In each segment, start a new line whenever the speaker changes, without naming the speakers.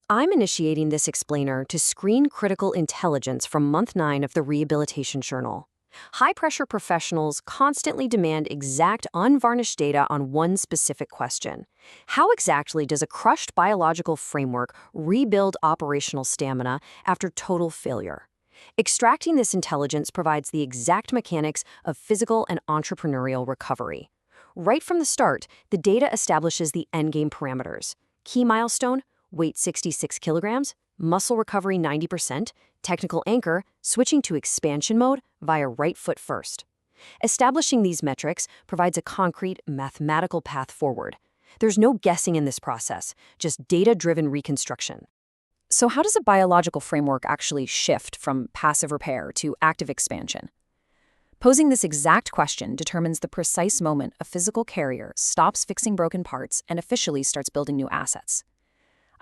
I'm initiating this explainer to screen critical intelligence from month 9 of the Rehabilitation Journal. High-pressure professionals constantly demand exact, unvarnished data on one specific question. How exactly does a crushed biological framework rebuild operational stamina after total failure? Extracting this intelligence provides the exact mechanics of physical and entrepreneurial recovery. Right from the start, the data establishes the endgame parameters. Key milestone: weight 66 kilograms, muscle recovery 90%, technical anchor, switching to expansion mode via right foot first. Establishing these metrics provides a concrete, mathematical path forward. There's no guessing in this process, just data-driven reconstruction. So how does a biological framework actually shift from passive repair to active expansion? Posing this exact question determines the precise moment a physical carrier stops fixing broken parts and officially starts building new assets.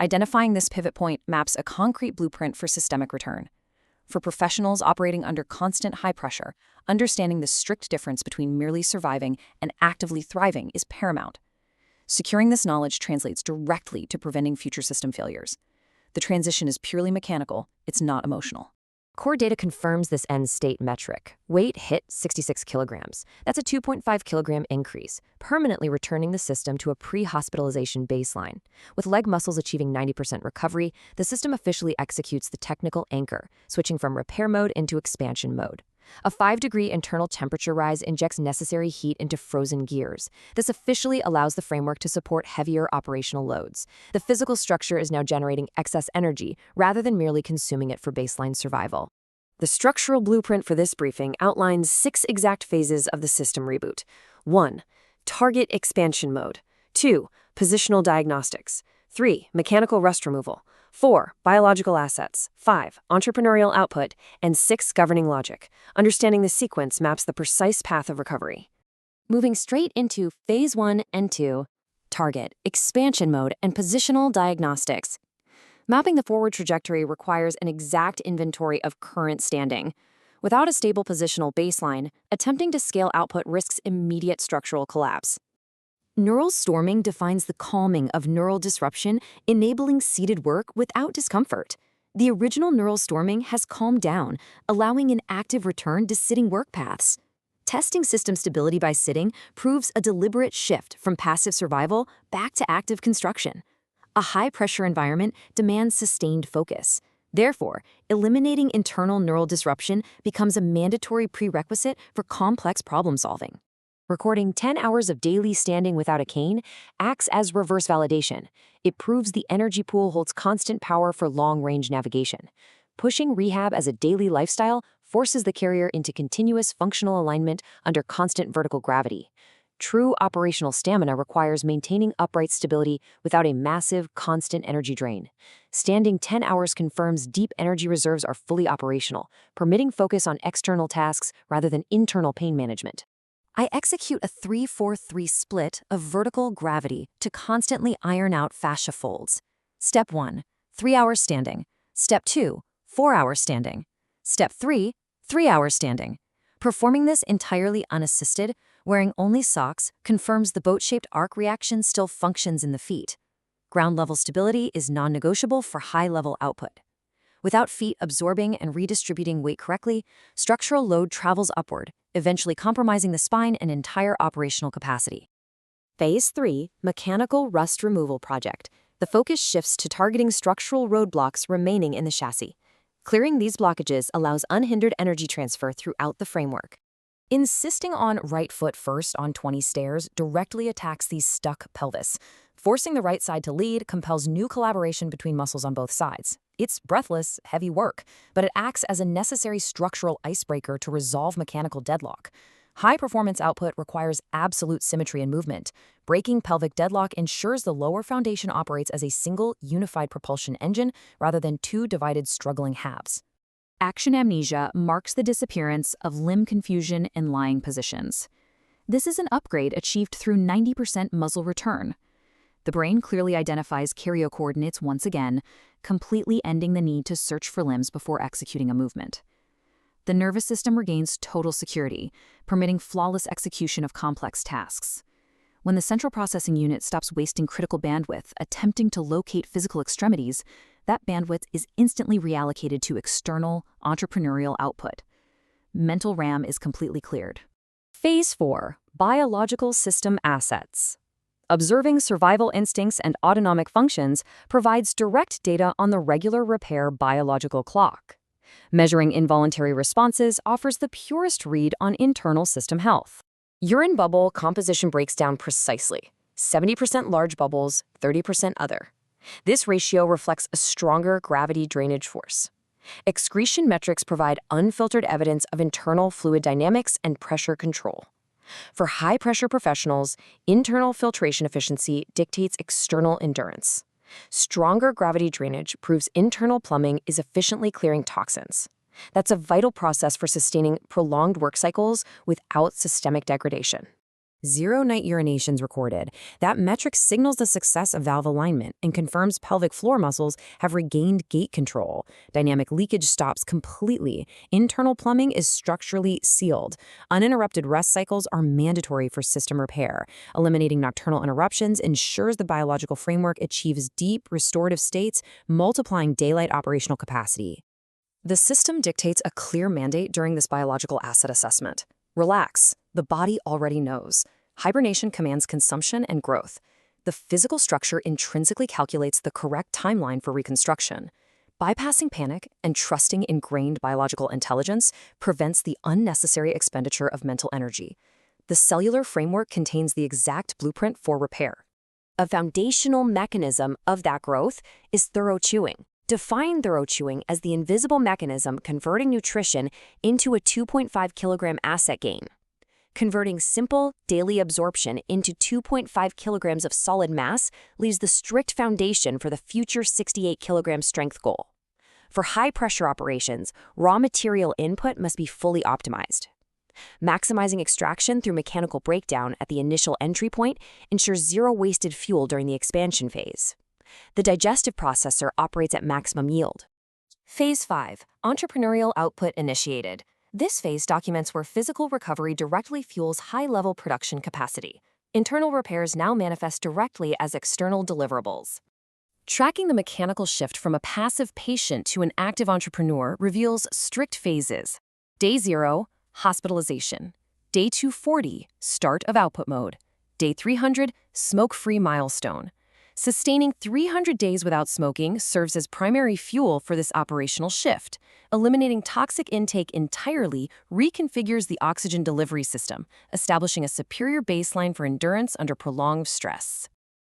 Identifying this pivot point maps a concrete blueprint for systemic return. For professionals operating under constant high pressure, understanding the strict difference between merely surviving and actively thriving is paramount. Securing this knowledge translates directly to preventing future system failures. The transition is purely mechanical, it's not emotional. Core data confirms this end state metric. Weight hit 66 kilograms. That's a 2.5 kilogram increase, permanently returning the system to a pre-hospitalization baseline. With leg muscles achieving 90% recovery, the system officially executes the technical anchor, switching from repair mode into expansion mode. A 5-degree internal temperature rise injects necessary heat into frozen gears. This officially allows the framework to support heavier operational loads. The physical structure is now generating excess energy rather than merely consuming it for baseline survival. The structural blueprint for this briefing outlines 6 exact phases of the system reboot. 1. Target expansion mode. 2. Positional diagnostics. 3. Mechanical rust removal. 4. Biological assets. 5. Entrepreneurial output. And 6. Governing logic. Understanding the sequence maps the precise path of recovery. Moving straight into Phase 1 and 2, Target, Expansion Mode, and Positional Diagnostics. Mapping the forward trajectory requires an exact inventory of current standing. Without a stable positional baseline, attempting to scale output risks immediate structural collapse. Neural storming defines the calming of neural disruption, enabling seated work without discomfort. The original neural storming has calmed down, allowing an active return to sitting work paths. Testing system stability by sitting proves a deliberate shift from passive survival back to active construction. A high-pressure environment demands sustained focus. Therefore, eliminating internal neural disruption becomes a mandatory prerequisite for complex problem-solving. Recording 10 hours of daily standing without a cane acts as reverse validation. It proves the energy pool holds constant power for long-range navigation. Pushing rehab as a daily lifestyle forces the carrier into continuous functional alignment under constant vertical gravity. True operational stamina requires maintaining upright stability without a massive, constant energy drain. Standing 10 hours confirms deep energy reserves are fully operational, permitting focus on external tasks rather than internal pain management. I execute a 3-4-3 split of vertical gravity to constantly iron out fascia folds. Step 1, 3 hours standing. Step 2, 4 hours standing. Step 3, 3 hours standing. Performing this entirely unassisted, wearing only socks, confirms the boat-shaped arc reaction still functions in the feet. Ground-level stability is non-negotiable for high-level output. Without feet absorbing and redistributing weight correctly, structural load travels upward, eventually compromising the spine and entire operational capacity. Phase 3, Mechanical Rust Removal Project. The focus shifts to targeting structural roadblocks remaining in the chassis. Clearing these blockages allows unhindered energy transfer throughout the framework. Insisting on right foot first on 20 stairs directly attacks the stuck pelvis. Forcing the right side to lead compels new collaboration between muscles on both sides. It's breathless, heavy work, but it acts as a necessary structural icebreaker to resolve mechanical deadlock. High-performance output requires absolute symmetry in movement. Breaking pelvic deadlock ensures the lower foundation operates as a single, unified propulsion engine rather than 2 divided, struggling halves. Action amnesia marks the disappearance of limb confusion in lying positions. This is an upgrade achieved through 90% muzzle return. The brain clearly identifies cardio coordinates once again, completely ending the need to search for limbs before executing a movement. The nervous system regains total security, permitting flawless execution of complex tasks. When the central processing unit stops wasting critical bandwidth attempting to locate physical extremities,
that bandwidth is instantly reallocated to external, entrepreneurial output. Mental RAM is completely cleared.
Phase 4. Biological System Assets. Observing survival instincts and autonomic functions provides direct data on the regular repair biological clock. Measuring involuntary responses offers the purest read on internal system health. Urine bubble composition breaks down precisely. 70% large bubbles, 30% other. This ratio reflects a stronger gravity drainage force. Excretion metrics provide unfiltered evidence of internal fluid dynamics and pressure control. For high-pressure professionals, internal filtration efficiency dictates external endurance. Stronger gravity drainage proves internal plumbing is efficiently clearing toxins. That's a vital process for sustaining prolonged work cycles without systemic degradation. 0 night urinations recorded. That metric signals the success of valve alignment and confirms pelvic floor muscles have regained gate control. Dynamic leakage stops completely. Internal plumbing is structurally sealed. Uninterrupted rest cycles are mandatory for system repair. Eliminating nocturnal interruptions ensures the biological framework achieves deep restorative states, multiplying daylight operational capacity. The system dictates a clear mandate during this biological asset assessment. Relax. The body already knows. Hibernation commands consumption and growth. The physical structure intrinsically calculates the correct timeline for reconstruction. Bypassing panic and trusting ingrained biological intelligence prevents the unnecessary expenditure of mental energy. The cellular framework contains the exact blueprint for repair. A foundational mechanism of that growth is thorough chewing. Define thorough chewing as the invisible mechanism converting nutrition into a 2.5 kilogram asset gain. Converting simple, daily absorption into 2.5 kilograms of solid mass leaves the strict foundation for the future 68 kilogram strength goal. For high-pressure operations, raw material input must be fully optimized. Maximizing extraction through mechanical breakdown at the initial entry point ensures zero wasted fuel during the expansion phase. The digestive processor operates at maximum yield. Phase 5. Entrepreneurial output initiated. This phase documents where physical recovery directly fuels high-level production capacity. Internal repairs now manifest directly as external deliverables. Tracking the mechanical shift from a passive patient to an active entrepreneur reveals strict phases. Day 0, hospitalization. Day 240, start of output mode. Day 300, smoke-free milestone. Sustaining 300 days without smoking serves as primary fuel for this operational shift. Eliminating toxic intake entirely reconfigures the oxygen delivery system, establishing a superior baseline for endurance under prolonged stress.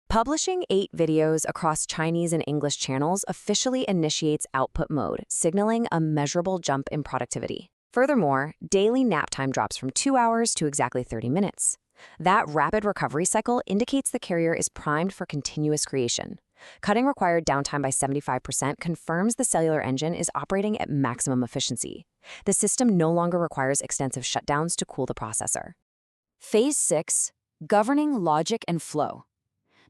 Publishing 8 videos across Chinese and English channels officially initiates output mode, signaling a measurable jump in productivity. Furthermore, daily nap time drops from 2 hours to exactly 30 minutes. That rapid recovery cycle indicates the carrier is primed for continuous creation. Cutting required downtime by 75% confirms the cellular engine is operating at maximum efficiency. The system no longer requires extensive shutdowns to cool the processor. Phase 6. Governing logic and flow.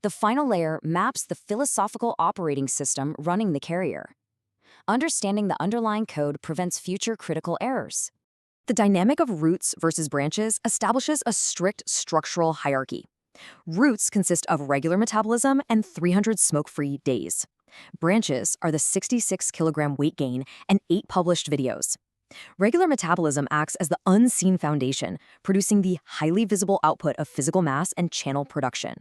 The final layer maps the philosophical operating system running the carrier. Understanding the underlying code prevents future critical errors. The dynamic of roots versus branches establishes a strict structural hierarchy. Roots consist of regular metabolism and 300 smoke-free days. Branches are the 66 kilogram weight gain and 8 published videos. Regular metabolism acts as the unseen foundation, producing the highly visible output of physical mass and channel production.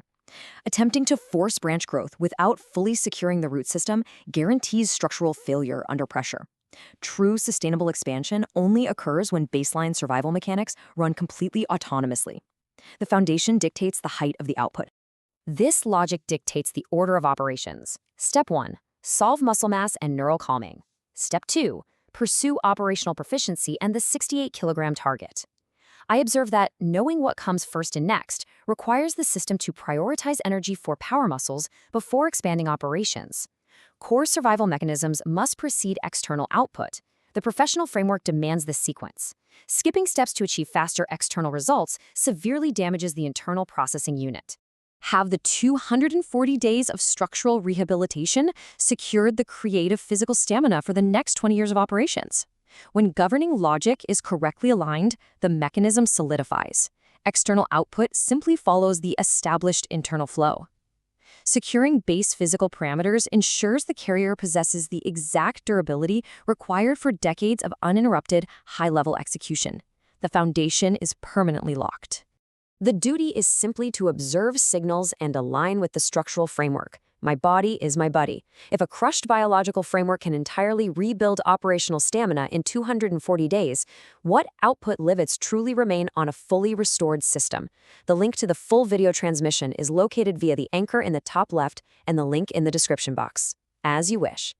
Attempting to force branch growth without fully securing the root system guarantees structural failure under pressure. True sustainable expansion only occurs when baseline survival mechanics run completely autonomously. The foundation dictates the height of the output. This logic dictates the order of operations. Step 1. Solve muscle mass and neural calming. Step 2. Pursue operational proficiency and the 68 kilogram target. I observe that knowing what comes first and next requires the system to prioritize energy for power muscles before expanding operations. Core survival mechanisms must precede external output. The professional framework demands this sequence. Skipping steps to achieve faster external results severely damages the internal processing unit. Have the 240 days of structural rehabilitation secured the creative physical stamina for the next 20 years of operations? When governing logic is correctly aligned, the mechanism solidifies. External output simply follows the established internal flow. Securing base physical parameters ensures the carrier possesses the exact durability required for decades of uninterrupted, high-level execution. The foundation is permanently locked. The duty is simply to observe signals and align with the structural framework. My body is my buddy. If a crushed biological framework can entirely rebuild operational stamina in 240 days, what output limits truly remain on a fully restored system? The link to the full video transmission is located via the anchor in the top left and the link in the description box. As you wish.